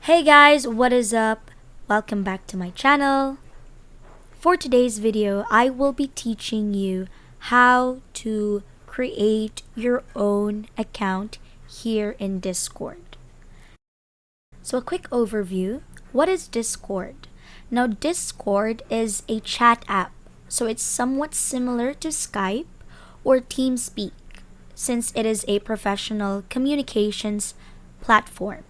Hey guys, what is up? Welcome back to my channel. For today's video, I will be teaching you how to create your own account here in Discord. So a quick overview. What is Discord? Now Discord is a chat app. So it's somewhat similar to Skype or TeamSpeak since it is a professional communications platform.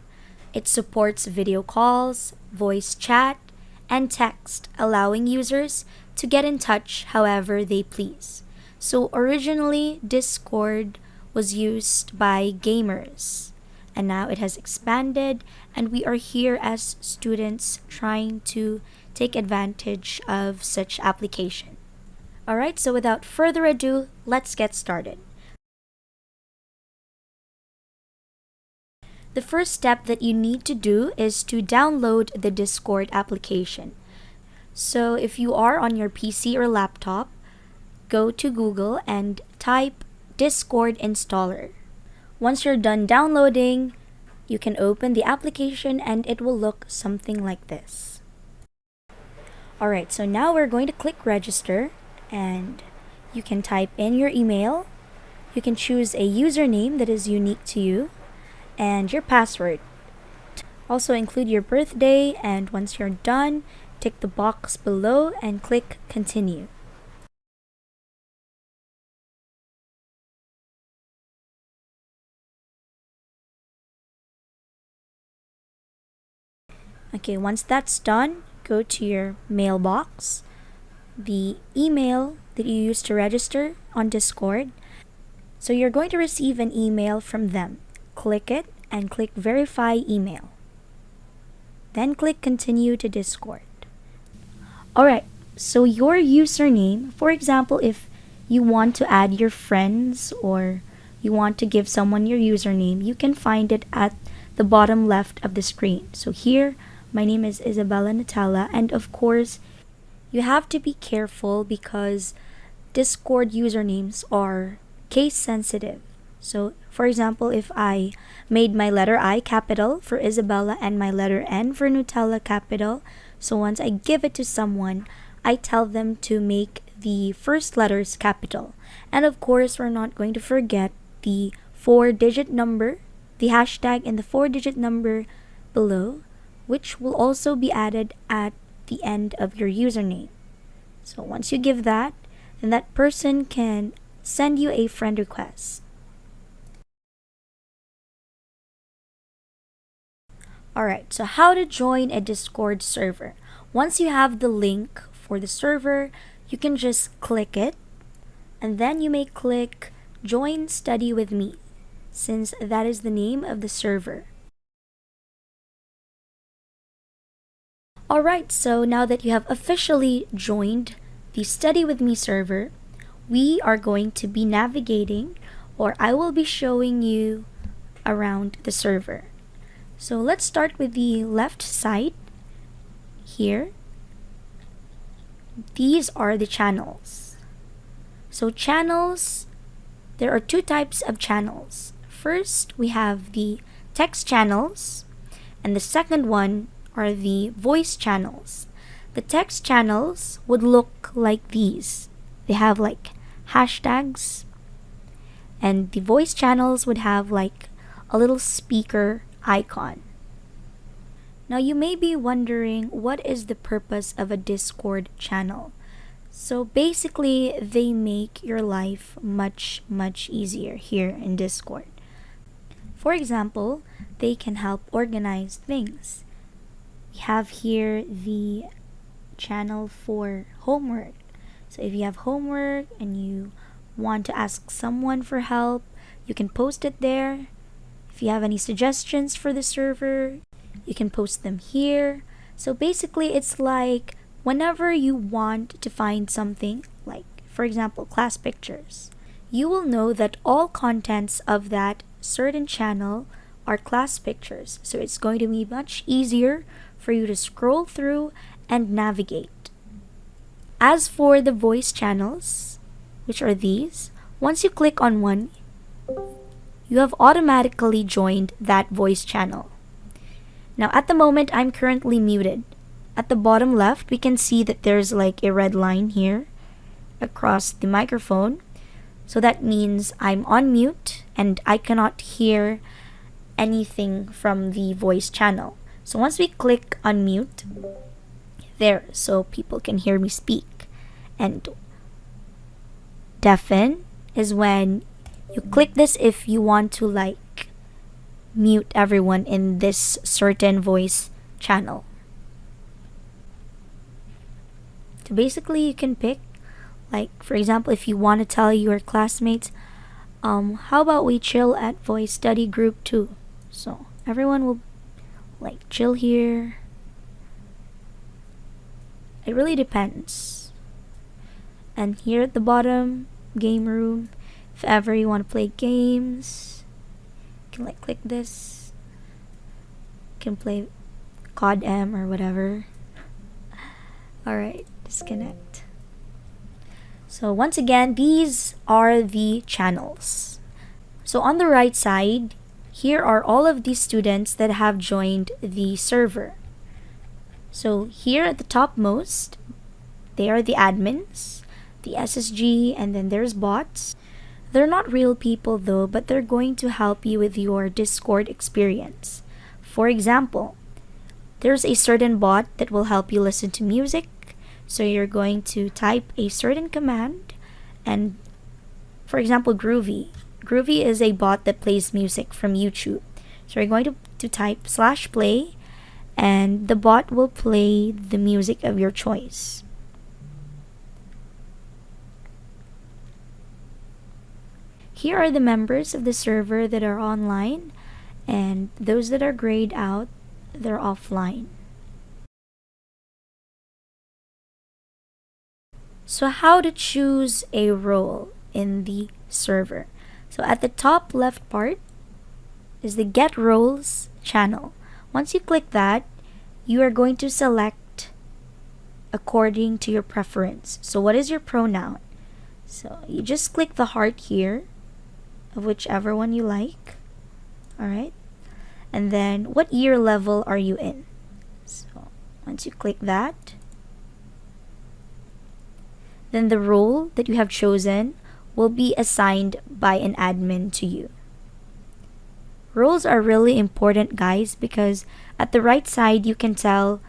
It supports video calls, voice chat, and text, allowing users to get in touch however they please. So originally, Discord was used by gamers, and now it has expanded, and we are here as students trying to take advantage of such application. Alright, so without further ado, let's get started. The first step that you need to do is to download the Discord application. So if you are on your PC or laptop, go to Google and type Discord installer. Once you're done downloading, you can open the application and it will look something like this. Alright, so now we're going to click register and you can type in your email. You can choose a username that is unique to you and your password. Also include your birthday, and once you're done, tick the box below and click continue. Okay, once that's done, go to your mailbox, the email that you used to register on Discord. So you're going to receive an email from them. Click it and click verify email. Then click continue to Discord. Alright, so your username, for example, if you want to add your friends or you want to give someone your username, you can find it at the bottom left of the screen. So here, my name is Isabella Natala, and of course, you have to be careful because Discord usernames are case sensitive. So, for example, if I made my letter I capital for Isabella and my letter N for Nutella capital, so once I give it to someone, I tell them to make the first letters capital. And of course, we're not going to forget the 4-digit number, the hashtag and the 4-digit number below, which will also be added at the end of your username. So once you give that, then that person can send you a friend request. Alright, so how to join a Discord server. Once you have the link for the server, you can just click it, and then you may click Join Study with Me, since that is the name of the server. Alright, so now that you have officially joined the Study with Me server, we are going to be navigating, or I will be showing you around the server. So let's start with the left side here. These are the channels. So channels, there are two types of channels. First, we have the text channels, and the second one are the voice channels. The text channels would look like these. They have like hashtags, and the voice channels would have like a little speaker icon. Now you may be wondering, what is the purpose of a Discord channel? So basically, they make your life much easier here in Discord. For example, they can help organize things. We have here the channel for homework. So if you have homework and you want to ask someone for help, you can post it there. If you have any suggestions for the server, you can post them here. So basically, it's like whenever you want to find something, like for example, class pictures, you will know that all contents of that certain channel are class pictures. So it's going to be much easier for you to scroll through and navigate. As for the voice channels, which are these, once you click on one, you have automatically joined that voice channel. Now at the moment, I'm currently muted. At the bottom left, we can see that there's like a red line here across the microphone. So that means I'm on mute and I cannot hear anything from the voice channel. So once we click unmute, there, so people can hear me speak. And deafen is when you click this if you want to like mute everyone in this certain voice channel. So basically you can pick, like for example, if you want to tell your classmates, how about we chill at voice study group 2? So everyone will like chill here. It really depends. And here at the bottom, game room, if ever you want to play games, you can like click this. You can play COD M or whatever. Alright, disconnect. So once again, these are the channels. So on the right side, here are all of the students that have joined the server. So here at the topmost, they are the admins, the SSG, and then there's bots. They're not real people though, but they're going to help you with your Discord experience. For example, there's a certain bot that will help you listen to music. So you're going to type a certain command, and for example, Groovy. Groovy is a bot that plays music from YouTube. So you're going to type /play, and the bot will play the music of your choice. Here are the members of the server that are online, and those that are grayed out, they're offline. So how to choose a role in the server? So at the top left part is the Get Roles channel. Once you click that, you are going to select according to your preference. So what is your pronoun? So you just click the heart here of whichever one you like. Alright. And then what year level are you in? So once you click that, then the role that you have chosen will be assigned by an admin to you. Roles are really important, guys, because at the right side you can tell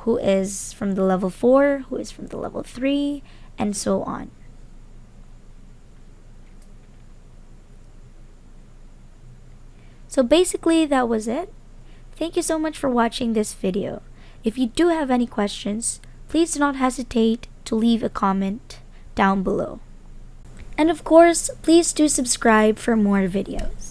who is from the level 4, who is from the level 3, and so on. So basically that was it. Thank you so much for watching this video. If you do have any questions, please do not hesitate to leave a comment down below. And of course, please do subscribe for more videos.